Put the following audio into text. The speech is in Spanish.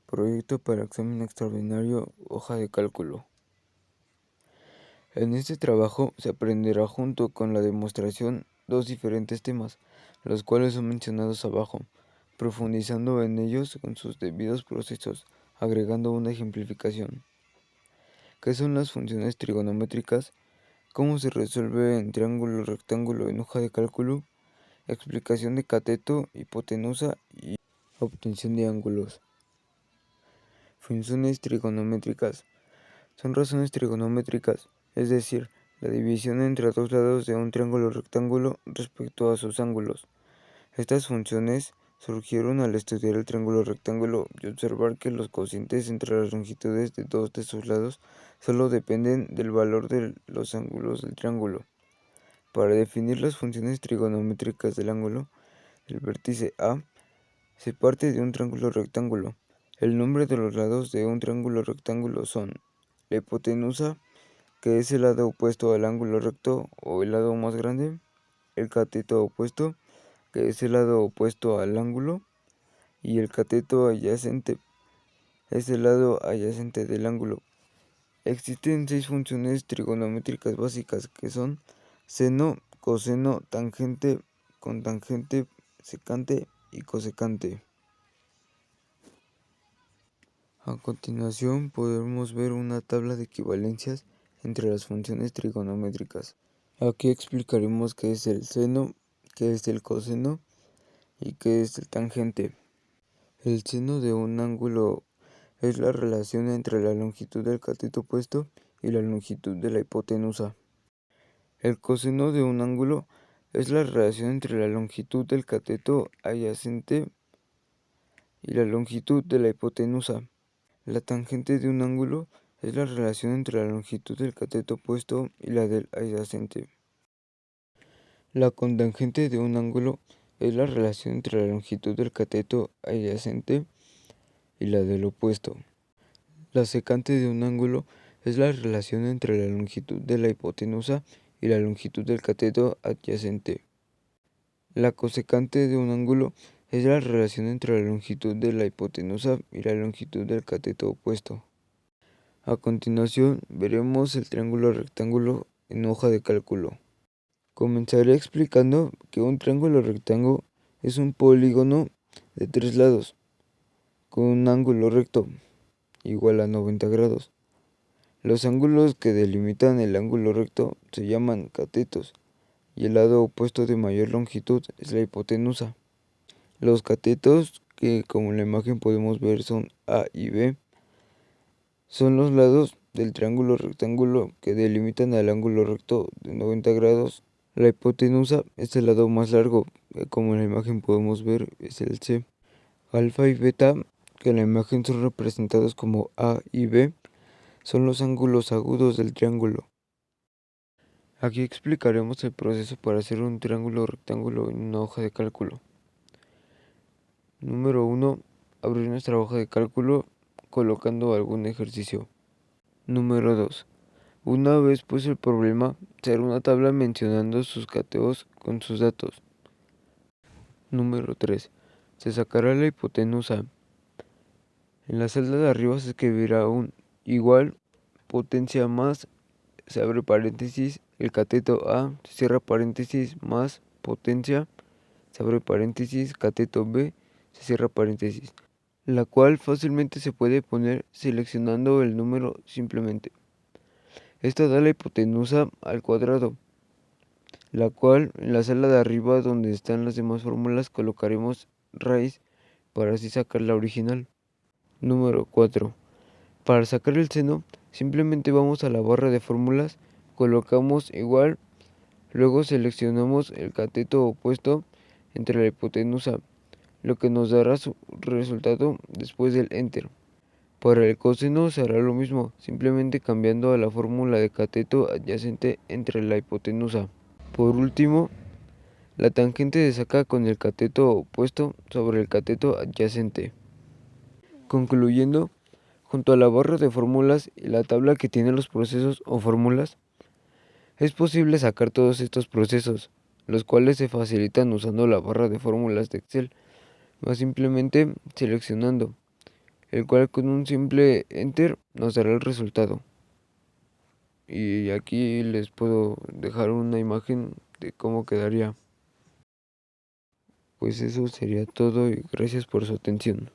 Proyecto para examen extraordinario, hoja de cálculo. En este trabajo se aprenderá junto con la demostración dos diferentes temas, los cuales son mencionados abajo, profundizando en ellos con sus debidos procesos, agregando una ejemplificación. ¿Qué son las funciones trigonométricas? ¿Cómo se resuelve en triángulo rectángulo en hoja de cálculo? Explicación de cateto, hipotenusa y obtención de ángulos. Funciones trigonométricas. Son razones trigonométricas, es decir, la división entre dos lados de un triángulo rectángulo respecto a sus ángulos. Estas funciones surgieron al estudiar el triángulo rectángulo y observar que los cocientes entre las longitudes de dos de sus lados solo dependen del valor de los ángulos del triángulo. Para definir las funciones trigonométricas del ángulo, el vértice A se parte de un triángulo rectángulo. El nombre de los lados de un triángulo rectángulo son la hipotenusa, que es el lado opuesto al ángulo recto o el lado más grande, el cateto opuesto, que es el lado opuesto al ángulo, y el cateto adyacente, es el lado adyacente del ángulo. Existen 6 funciones trigonométricas básicas que son seno, coseno, tangente, cotangente, secante y cosecante. A continuación podemos ver una tabla de equivalencias entre las funciones trigonométricas. Aquí explicaremos qué es el seno, qué es el coseno y qué es el tangente. El seno de un ángulo es la relación entre la longitud del cateto opuesto y la longitud de la hipotenusa. El coseno de un ángulo es la relación entre la longitud del cateto adyacente y la longitud de la hipotenusa. La tangente de un ángulo es la relación entre la longitud del cateto opuesto y la del adyacente. La cotangente de un ángulo es la relación entre la longitud del cateto adyacente y la del opuesto. La secante de un ángulo es la relación entre la longitud de la hipotenusa y la longitud del cateto adyacente. La cosecante de un ángulo es la relación entre la longitud de la hipotenusa y la longitud del cateto opuesto. A continuación veremos el triángulo rectángulo en hoja de cálculo. Comenzaré explicando que un triángulo rectángulo es un polígono de 3 lados, con un ángulo recto igual a 90 grados. Los ángulos que delimitan el ángulo recto se llaman catetos, y el lado opuesto de mayor longitud es la hipotenusa. Los catetos, que como en la imagen podemos ver son A y B, son los lados del triángulo rectángulo que delimitan el ángulo recto de 90 grados. La hipotenusa es el lado más largo, que como en la imagen podemos ver es el C. Alfa y beta, que en la imagen son representados como A y B, son los ángulos agudos del triángulo. Aquí explicaremos el proceso para hacer un triángulo rectángulo en una hoja de cálculo. Número 1. Abrir nuestra hoja de cálculo colocando algún ejercicio. Número 2. Una vez puesto el problema, se hará una tabla mencionando sus catetos con sus datos. Número 3. Se sacará la hipotenusa. En la celda de arriba se escribirá un igual potencia más, se abre paréntesis, el cateto A, se cierra paréntesis, más potencia, se abre paréntesis, cateto B, se cierra paréntesis, la cual fácilmente se puede poner seleccionando el número simplemente. Esta da la hipotenusa al cuadrado, la cual en la celda de arriba donde están las demás fórmulas colocaremos raíz para así sacar la original. Número 4. Para sacar el seno, simplemente vamos a la barra de fórmulas, colocamos igual, luego seleccionamos el cateto opuesto entre la hipotenusa, lo que nos dará su resultado después del Enter. Para el coseno se hará lo mismo, simplemente cambiando a la fórmula de cateto adyacente entre la hipotenusa. Por último, la tangente se saca con el cateto opuesto sobre el cateto adyacente. Concluyendo, junto a la barra de fórmulas y la tabla que tiene los procesos o fórmulas, es posible sacar todos estos procesos, los cuales se facilitan usando la barra de fórmulas de Excel, más simplemente seleccionando el cual con un simple enter nos dará el resultado. Y aquí les puedo dejar una imagen de cómo quedaría. Pues eso sería todo y gracias por su atención.